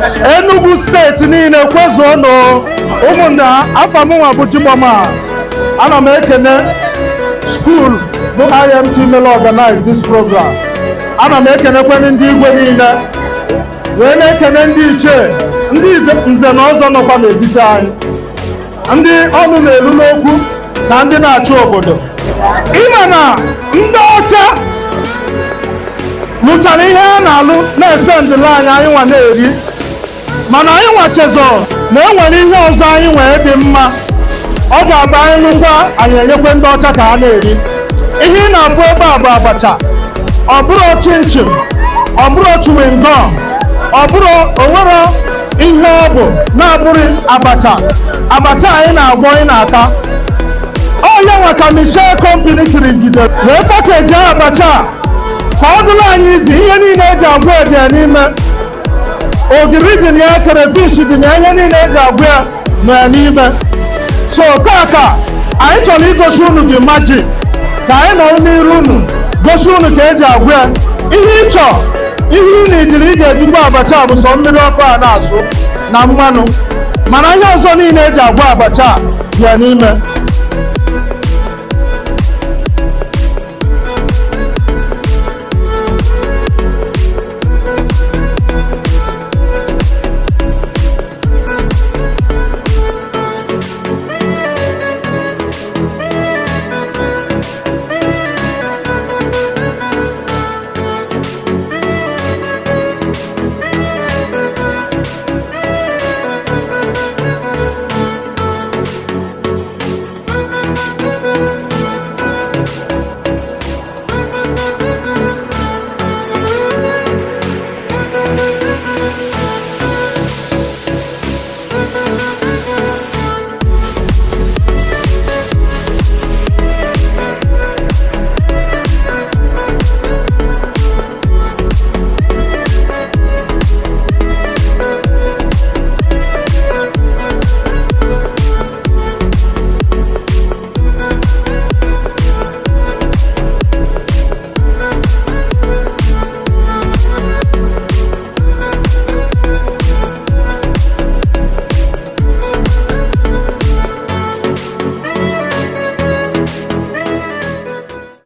Enugu steeti niile kwezuonụ ụmụnna afọ m nwa bụ Jigboman. Ana m ekene school bụ IMT mere organize this program. Ana m ekenekwe ndị igwe niile wee na-ekene ndị ichie ndị nze na ọzọ nọkwa n'etiti anyị, ndị ọnụ na-elu n'okwu na ndị na-achị obodo. Ịma na ndị ọcha lụchara ihe a na-alụ na-ese ndịla anyị nwa na-eri, mana anyị nwachezo na enwere ihe ọzọ anyị wee dị mma. Ọ ga-abụ anyị lụkwa anyị enyekwe ndị ọcha ka ha na-eri. Ihe ị na-abụ ebe a bụ abacha, ọ bụrụ chinchin, ọ bụrụ chewing gum, ọ bụrụ onwere ihe ọ bụ na-abụghị abacha. Abacha anyị na-agwọ ị na-ata. Onye nwa ka Michelle Company kiri gide wee pakeji abacha ka ọ dụrụ anyị izi ihe niile eji agwọ ede n'ime. Ogiri dị na ya, crayfish dị na ihe niile eji agwọ ya nọ n'ime. So kaka anyị chọrọ igosi unu dị magic ka anyị nọ n'iru unu gosi unu ka eji agwọ ya. Ihe ịchọ ihe ị na-ejiri ị ga-ejikwa abacha bụ sọ mmiri ọkụ a na-asụ na mmanụ, mana ihe ọzọ niile eji agwọ abacha bịa n'ime.